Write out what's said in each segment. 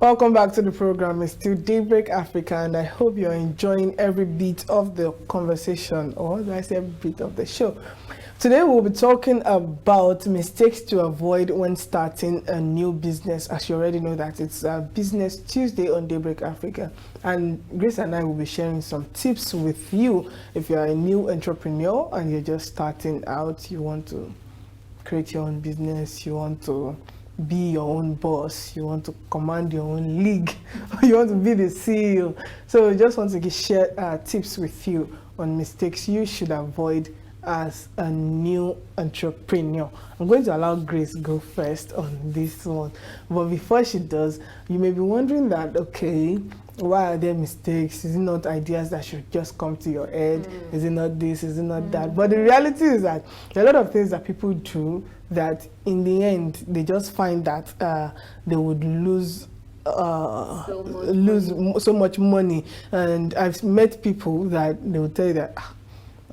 Welcome back to the program. It's still Daybreak Africa, and I hope you're enjoying every bit of the conversation, or do I say every bit of the show? Today we'll be talking about mistakes to avoid when starting a new business. As you already know that it's Business Tuesday on Daybreak Africa, and Grace and I will be sharing some tips with you if you're a new entrepreneur and you're just starting out, you want to create your own business, you want to be your own boss, you want to command your own league, you want to be the CEO. So we just want to share tips with you on mistakes you should avoid as a new entrepreneur. I'm going to allow Grace go first on this one. But before she does, you may be wondering that, okay, why are there mistakes? Is it not ideas that should just come to your head? Is it not this? Is it not that? But the reality is that there are a lot of things that people do that in the end, they just find that they would lose so much money. And I've met people that they will tell you that,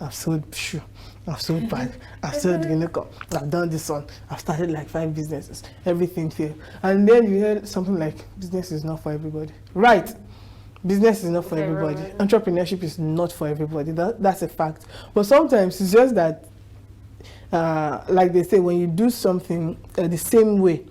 I've sold shoe, I've sold bag, I've sold unicorn, I've done this one, I've started like 5 businesses, everything failed. And then you hear something like, business is not for everybody. Right, business is not for everybody. Right. Entrepreneurship is not for everybody, that's a fact. But sometimes it's just that, like they say, when you do something the same way,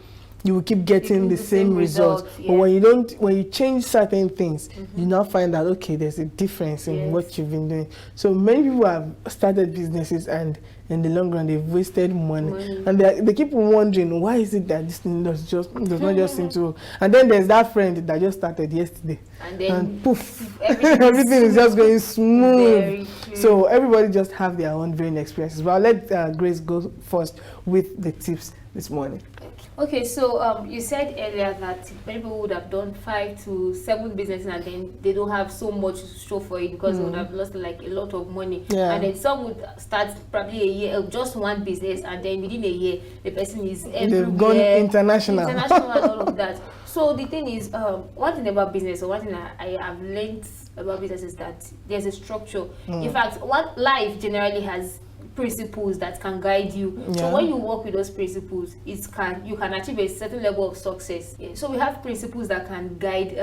you will keep getting the same result. Yeah. But when you change certain things, you now find out, okay, there's a difference in what you've been doing. So many people have started businesses and in the long run, they've wasted money. And they keep wondering, why is it that this thing does not just seem to work? And then there's that friend that just started yesterday. And poof, everything is just going smooth. So everybody just have their own varying experiences. But I'll let Grace go first with the tips this morning. Okay, so you said earlier that many people would have done 5 to 7 businesses and then they don't have so much to show for it because they would have lost like a lot of money. Yeah. And then some would start probably a year of just one business, and then within a year the person is everywhere. They've gone international. International and all of that. So the thing is, one thing about business, or one thing I have learned about business is that there's a structure. In fact, what life generally has principles that can guide you. So when you work with those principles, you can achieve a certain level of success. So we have principles that can guide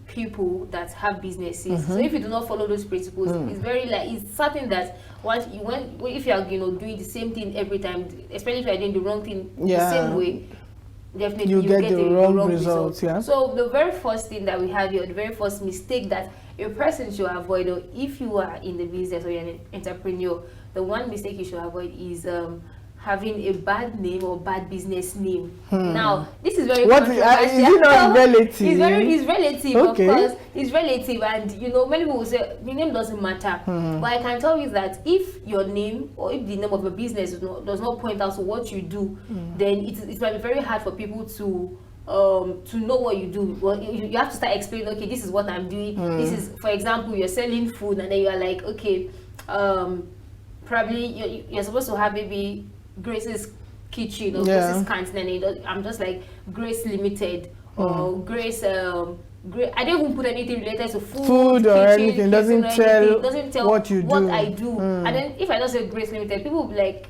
people that have businesses. So if you do not follow those principles, it's certain that if you are doing the same thing every time, especially if you are doing the wrong thing the same way, definitely you get the wrong results. Yeah. So the very first thing that we have here, the very first mistake that a person should avoid, or if you are in the business or you're an entrepreneur, the one mistake you should avoid is having a bad name or bad business name. Now, this is very controversial. Is it not relative? It's relative, okay. Of course. It's relative, and many people will say the name doesn't matter. But I can tell you that if your name or if the name of a business does not point out to what you do, then it might be very hard for people to know what you do. Well, you have to start explaining, okay, this is what I'm doing. This is, for example, you're selling food, and then you are like, okay, probably you're supposed to have maybe Grace's Kitchen or Grace's Canteen, and I'm just like Grace Limited or Grace. I don't even put anything related to food or kitchen, anything. Doesn't tell what you do. What I do. And then if I don't say Grace Limited, people will be like,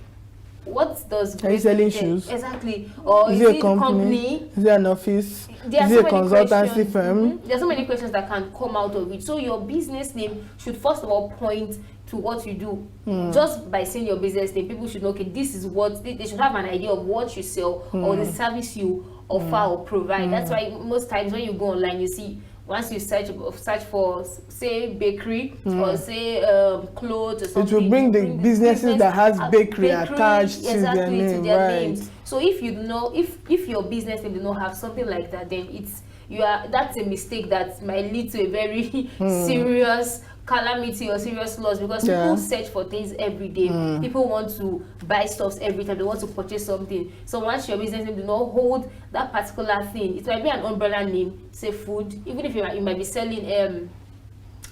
what does Grace Are you selling Limited? shoes? Exactly. Or is it a company? Is it an office? Is it a consultancy firm? There are so many questions that can come out of it. So your business name should first of all point to what you do. Just by saying your business name, people should know, okay, this is what they should have an idea of what you sell or the service you offer or provide. That's why most times when you go online, you see, once you search for, say, bakery or say clothes or something, it will bring the businesses that has bakery attached to their name. Names. So if you know, if your business name do not have something like that, then that's a mistake that might lead to a very serious calamity or serious loss, because people search for things every day. People want to buy stuff every time, they want to purchase something. So once your business name do not hold that particular thing, it might be an umbrella name, say food, even if you might be selling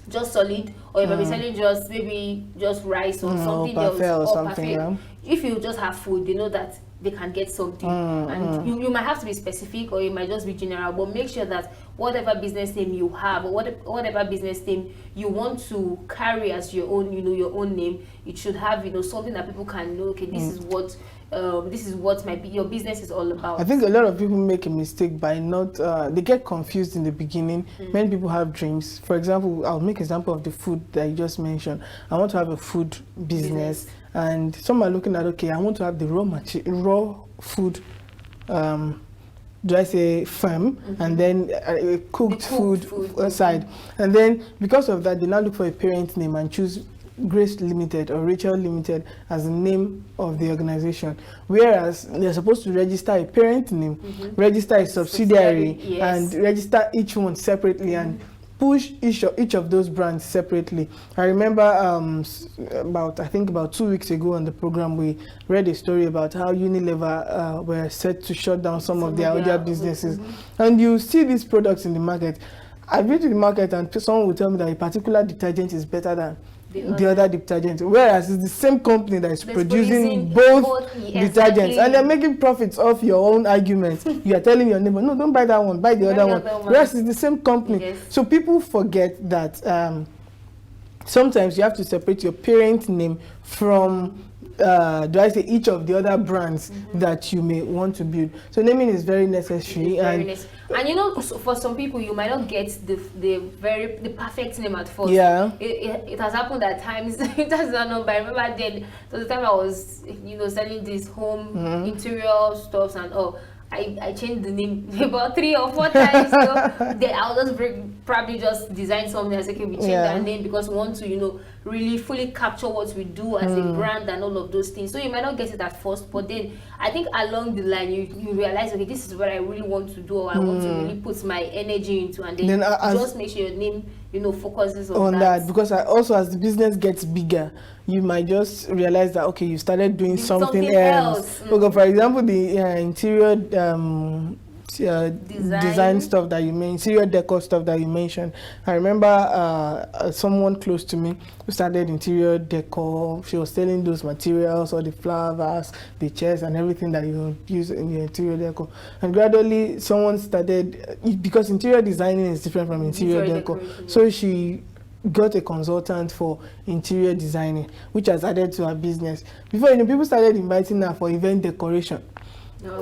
just solid, or you might be selling just rice or something else or something. If you just have food, they know that they can get something. And you might have to be specific, or you might just be general, but make sure that whatever business name you have, or whatever business name you want to carry as your own, your own name, it should have, something that people can know, okay, this is what this is what your business is all about. I think a lot of people make a mistake by not, they get confused in the beginning. Many people have dreams. For example, I'll make an example of the food that you just mentioned. I want to have a food business. And some are looking at, okay, I want to have the raw food, do I say farm, and then a cooked food side. And then because of that, they now look for a parent name and choose Grace Limited or Rachael Limited as the name of the organization, whereas they're supposed to register a parent name, register a subsidiary, and register each one separately and push each of those brands separately. I remember I think about 2 weeks ago on the program, we read a story about how Unilever were set to shut down some of their other businesses. And you see these products in the market. I've been to the market and someone will tell me that a particular detergent is better than the other detergent, whereas it's the same company that is producing both detergents, and they're making profits off your own arguments. You are telling your neighbor, no, don't buy that one, buy the other one, whereas it's the same company. So people forget that sometimes you have to separate your parent name from each of the other brands that you may want to build. So naming is very necessary. And you know, for some people, you might not get the perfect name at first. Yeah. It has happened at times. It has not known. But I remember then, the time I was, selling these home interior stuffs and all. I changed the name about 3 or 4 times. I'll just probably just design something and say, okay, we change that name because we want to, really fully capture what we do as a brand and all of those things. So you might not get it at first, but then I think along the line you realize, okay, this is what I really want to do, or I want to really put my energy into, and then just make sure your name, focuses on that. Because also as the business gets bigger, you might just realize that, okay, you started doing something else. Okay, for example, the interior design stuff that you mentioned, interior decor stuff that you mentioned. I remember someone close to me who started interior decor. She was selling those materials, all the flowers, the chairs, and everything that you use in your interior decor. And gradually, someone started, because interior designing is different from interior decor. So she got a consultant for interior designing, which has added to her business. Before people started inviting her for event decoration.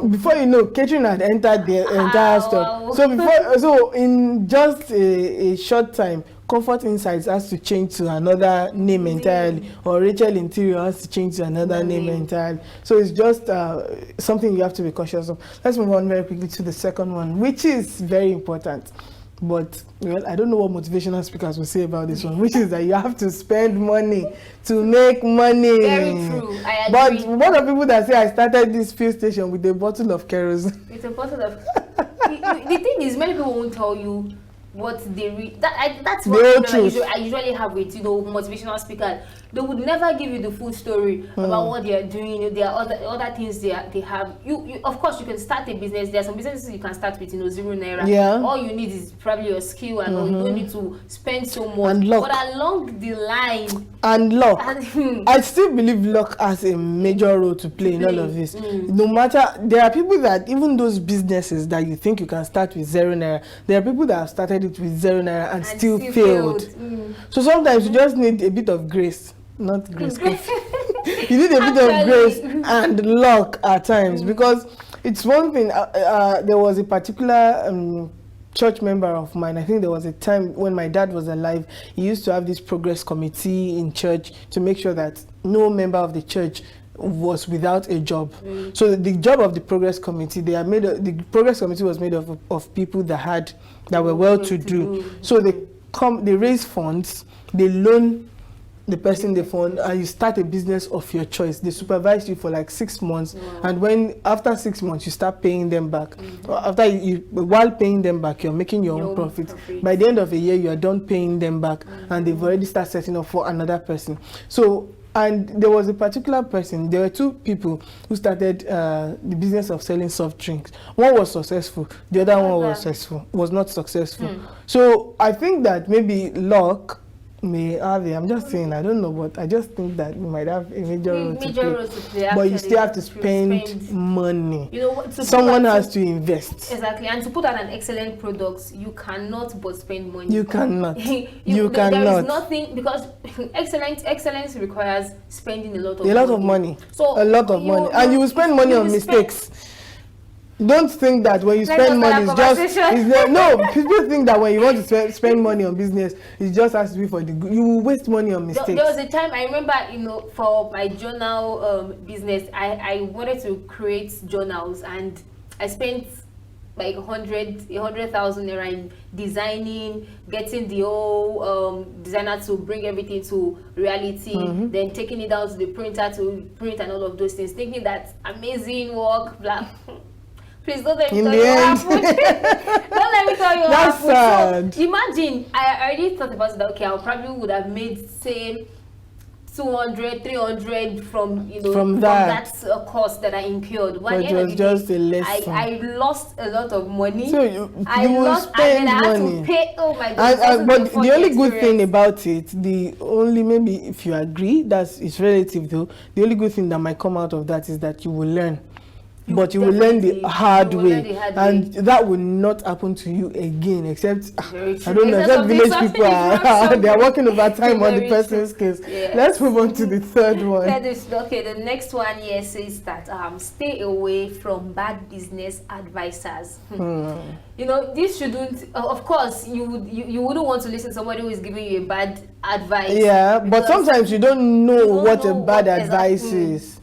Before catering had entered the entire stuff. So in just a short time, Comfort Insights has to change to another name entirely, or Rachael Interior has to change to another name entirely. So it's just something you have to be cautious of. Let's move on very quickly to the second one, which is very important. But I don't know what motivational speakers will say about this one, which is that you have to spend money to make money. Very true. I agree. But what are people that say I started this fuel station with a bottle of kerosene? It's a bottle of. The thing is, many people won't tell you what they that's what I usually have with motivational speakers. They would never give you the full story about what they are doing. There are other things they have. You of course you can start a business. There are some businesses you can start with 0 naira. Yeah. All you need is probably your skill, and you don't need to spend so much. And luck. But along the line, I still believe luck has a major role to play in all of this. No matter, there are people that even those businesses that you think you can start with 0 naira, there are people that have started it with 0 naira and still failed. So sometimes you just need a bit of grace. Not grace. You need a bit of grace and luck at times, because it's one thing. There was a particular church member of mine. I think there was a time when my dad was alive. He used to have this progress committee in church to make sure that no member of the church was without a job. So the job of the progress committee, the progress committee was made of people that were well to do. So they raise funds, they loan the person they fund, and you start a business of your choice. They supervise you for like 6 months, and after 6 months you start paying them back. While paying them back, you're making your own profit. By the end of a year, you are done paying them back, and they've already started setting up for another person. So, and there was a particular person, there were 2 people who started the business of selling soft drinks. One was successful, the other one was not successful. So I think that maybe luck may have it. I'm just saying, I don't know, but I just think that you might have a major role to play. But you still have to spend money. You know what? Someone has to invest. Exactly, and to put out an excellent product, you cannot but spend money. You cannot. you cannot. There is nothing, because excellence requires spending a lot of money. So a lot of money, and you will spend money on mistakes. Don't think that when you spend money, no. People think that when you want to spend money on business, it just has to be for the good. You will waste money on mistakes. There was a time I remember, you know, for my journal business, I wanted to create journals, and I spent like 100,000 naira in designing, getting the whole designer to bring everything to reality, then taking it down to the printer to print and all of those things, thinking that amazing work, blah. Please don't let me tell you what happened. Don't let me tell you what happened. Sad. So imagine, I already thought about that. Okay, I probably would have made, say, 200, 300 from, you know, from that cost that I incurred. But it was just a lesson. I lost a lot of money. So you will spend money. I had to pay. Oh my God! But the only good thing about it, maybe if you agree, it's relative though. The only good thing that might come out of that is that you will learn. But you will learn the hard way, and that will not happen to you again, except I don't know, except village people they are working overtime on the person's case. Yes. Let's move on to the third one. The next one here says that stay away from bad business advisors. You know, this shouldn't. Of course, you wouldn't want to listen to somebody who is giving you a bad advice. Yeah, but sometimes you don't know what a bad advice is.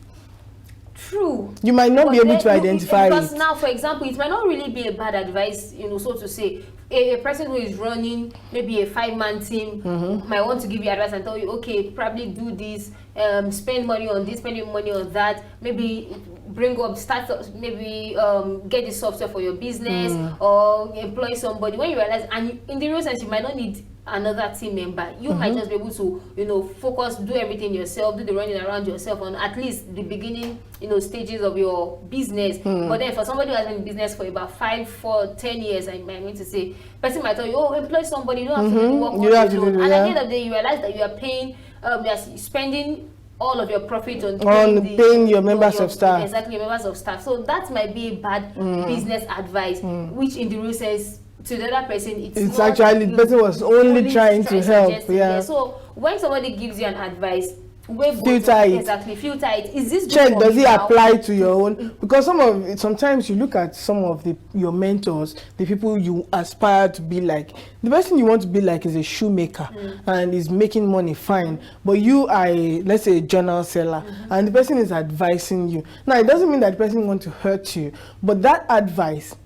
True. You might not be able to identify because now, for example, it might not really be a bad advice, you know, so to say. A person who is running maybe a 5-man team might want to give you advice and tell you, okay, probably do this, spend money on this, spend your money on that, maybe maybe get the software for your business or employ somebody. When you realize, and in the real sense, you might not need another team member. You might just be able to, you know, focus, do everything yourself, do the running around yourself on at least the beginning, you know, stages of your business. But then for somebody who has been in business for about 5, 4, 10 years, I mean to say, person might tell you, oh, employ somebody, you don't have to really work on your own. And at the end of the day, you realize that you are paying, you are spending all of your profit on paying your members of staff. Exactly, your members of staff. So that might be a bad business advice, which in the real sense, to the other person, it's actually the person was only trying to help. Yeah. So when somebody gives you an advice, filter it. Exactly, filter it. Is this check? Does it apply to your own? Because sometimes you look at some of your mentors, the people you aspire to be like. The person you want to be like is a shoemaker and is making money, fine. But you are let's say a journal seller, and the person is advising you. Now it doesn't mean that the person wants to hurt you, but that advice,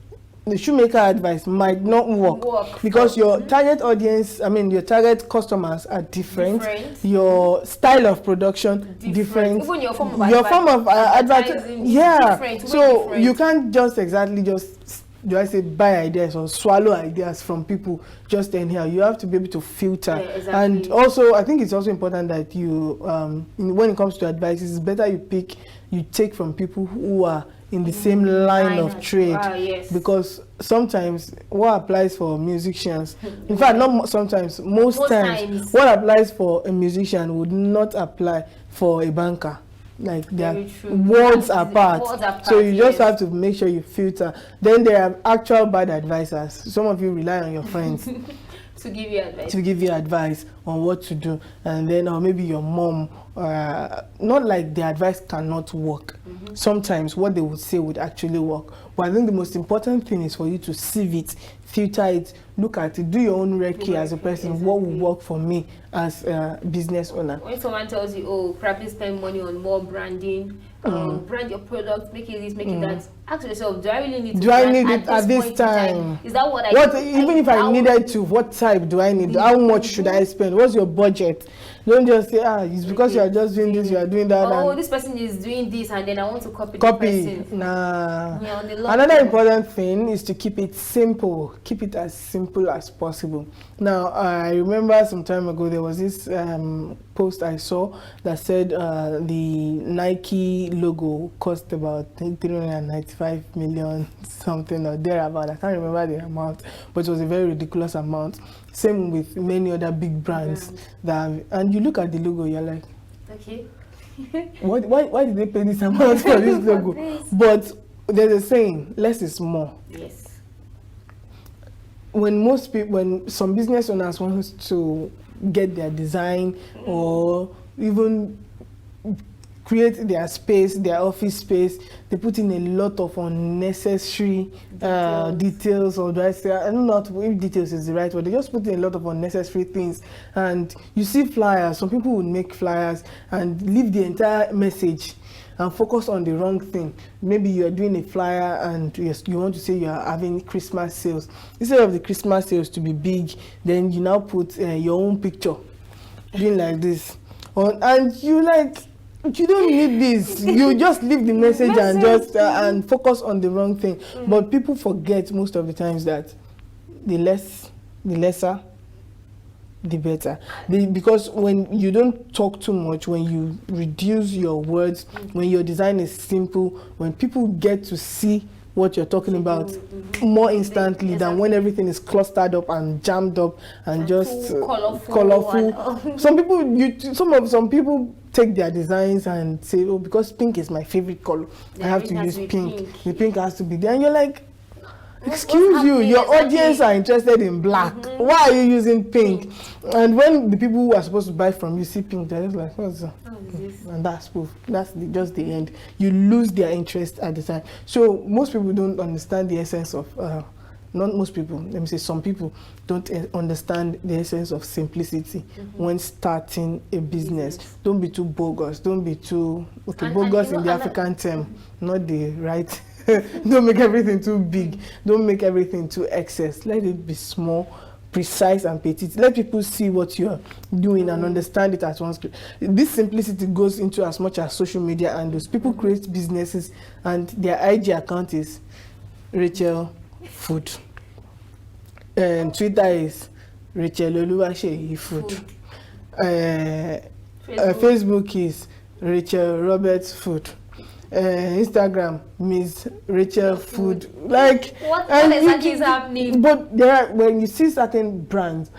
the shoemaker advice, might not work because your target audience, your target customers are different. Your style of production different. Even your form of advertising different. So you can't just do I say buy ideas or swallow ideas from people just anyhow. You have to be able to filter. Yeah, exactly. And also I think it's also important that you when it comes to advice, it's better you take from people who are in the same line of trade, because sometimes what applies for musicians, in fact not sometimes, most times what applies for a musician would not apply for a banker. Like their worlds apart. So you just have to make sure you filter. Then there are actual bad advisors. Some of you rely on your friends to give you advice. To give you advice on what to do, and then or maybe your mom. Not like the advice cannot work. Sometimes what they would say would actually work. But I think the most important thing is for you to sieve it, filter it, look at it, do your own recce as a person. Exactly. What will work for me as a business owner? When someone tells you, oh, probably spend money on more branding, brand your product, make it this, make it that. Ask yourself, do I really need to brand it at this time? Is that what Even if I needed to, what type do I need? How much should I spend? What's your budget? Don't just say, it's because you are just doing this, you are doing that. Oh, this person is doing this, and then I want to copy the person. Nah. Yeah, Another important thing is to keep it simple. Keep it as simple as possible. Now, I remember some time ago there was this post I saw that said the Nike logo cost about 395 million something or thereabout. I can't remember the amount, but it was a very ridiculous amount. Same with many other big brands and you look at the logo, you're like, okay. why did they pay this amount for this logo? But there's a saying, less is more. Yes. When some business owners want to get their design or even create their space, their office space, they put in a lot of unnecessary details, or do I say, I don't know if details is the right word, they just put in a lot of unnecessary things. And you see flyers, some people would make flyers and leave the entire message and focus on the wrong thing. Maybe you are doing a flyer and you want to say you are having Christmas sales. Instead of the Christmas sales to be big, then you now put your own picture doing like this. And you like, you don't need this. You just leave the message and just and focus on the wrong thing. But people forget most of the times that the lesser, the better. Because when you don't talk too much, when you reduce your words, when your design is simple, when people get to see what you're talking about more instantly than when everything is clustered up and jammed up and just colorful. Some people take their designs and say, oh, because pink is my favorite color, I have to use pink. The pink has to be there. And you're like, excuse you, your audience are interested in black. Why are you using pink? And when the people who are supposed to buy from you see pink, they're just like, what's that? And that's proof. That's just the end. You lose their interest at the time. So most people don't understand the essence of, not most people, let me say some people don't understand the essence of simplicity when starting a business. Don't be too bogus. Don't be too, bogus in the African term, not the right. Don't make everything too big. Don't make everything too excess. Let it be small, precise, and petite. Let people see what you're doing and understand it at once. This simplicity goes into as much as social media, and those people create businesses and their IG account is Rachael Food. And Twitter is Rachael Oluwaseyi Food. Facebook is Rachael Roberts Food. Instagram, Miss Rachael Food. Like what exactly is happening? But there are, when you see certain brands,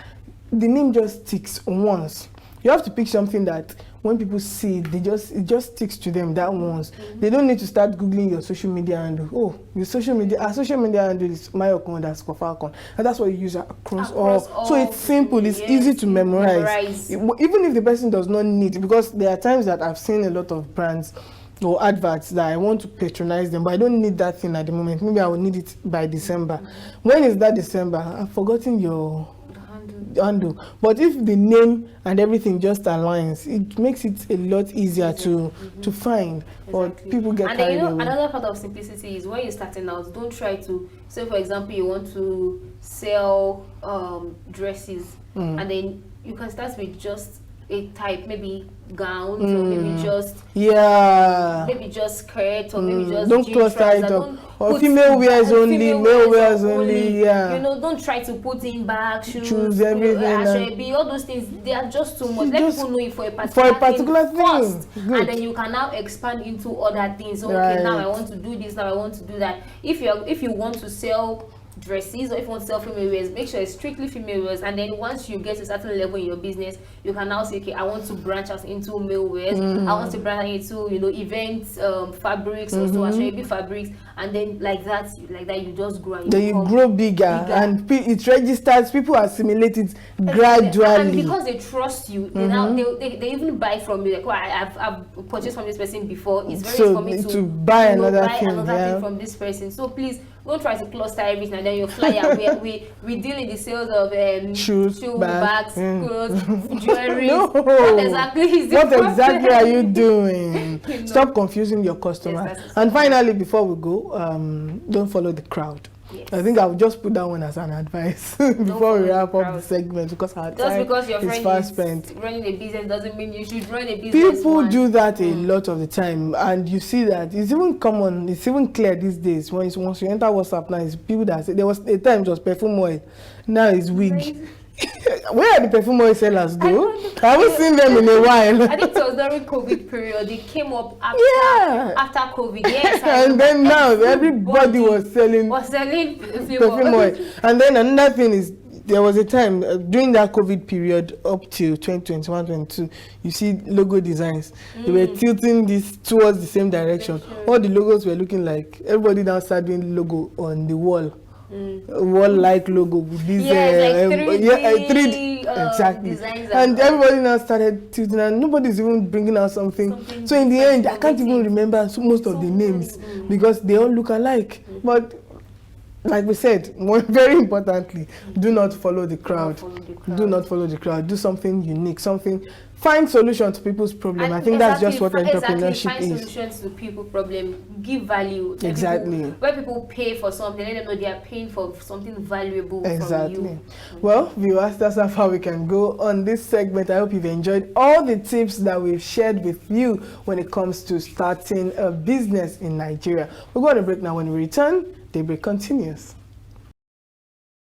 the name just sticks once. You have to pick something that when people see it, it just sticks to them that once. They don't need to start googling your social media handle. Oh, your social media handle is Mayokon, that's Kofalcon, and that's what you use across all. So it's simple, it's easy to memorize. Even if the person does not need it, because there are times that I've seen a lot of brands or adverts that I want to patronize them, but I don't need that thing at the moment. Maybe I will need it by December. When is that December? I've forgotten your handle. But if the name and everything just aligns, it makes it a lot easier to find. Or people get carried away. Another part of simplicity is when you're starting out, don't try to, say for example, you want to sell dresses, and then you can start with just a type, maybe gowns, or maybe just skirt, or maybe just don't cluster it up. Or female wears only, male wears only. Yeah. You know, don't try to put in bags, shoes, everything. All those things, they are just too much. Let people know it for a particular thing first, and then you can now expand into other things. Okay, now I want to do this. Now I want to do that. If you want to sell dresses, or if you want to sell female wears, make sure it's strictly female wears. And then once you get to a certain level in your business, you can now say, okay, I want to branch out into male wears. I want to branch out into, events, fabrics, or so actually fabrics, and then like that you just grow. And you grow bigger, and it registers. People assimilate it gradually, and because they trust you, they now they even buy from you. Like, well, I've purchased from this person before. It's very easy for me to buy another thing from this person. So please don't try to cluster everything, and then your flyer. we deal in the sales of shoes, bags, clothes, jewelry. No. What exactly are you doing? Stop confusing your customers. Yes, and finally, before we go, don't follow the crowd. Yes. I think I'll just put that one as an advice before we wrap up the segment, because our just time because your is friend fast is spent. running a business doesn't mean you should run a business. People do that a lot of the time, and you see that it's even common, it's even clear these days. Once you enter WhatsApp now, it's people that say there was a time it was perfume oil, now it's wig. Where are the perfume oil sellers though? I haven't seen them in a while. I think it was during COVID period. They came up after COVID. Yes. And then now everybody was selling perfume oil. And then another thing is, there was a time during that COVID period up to 2021-22, you see logo designs. They were tilting this towards the same direction. All the logos were looking like, everybody now started doing logo on the wall. Wall-like logo with these 3D exactly, and everybody now started tilting, and nobody's even bringing out something. So in the end, I can't even remember most of the names because they all look alike. But like we said, more very importantly, do not follow the crowd. Do not follow the crowd. Do something unique, find solutions to people's problem. I think that's just what entrepreneurship find is. Find solutions to people's problem. Give value. Exactly. Where people pay for something, let them know they are paying for something valuable from you. Well, viewers, that's how we can go on this segment. I hope you've enjoyed all the tips that we've shared with you when it comes to starting a business in Nigeria. We're going to break now. When we return, Daybreak continues.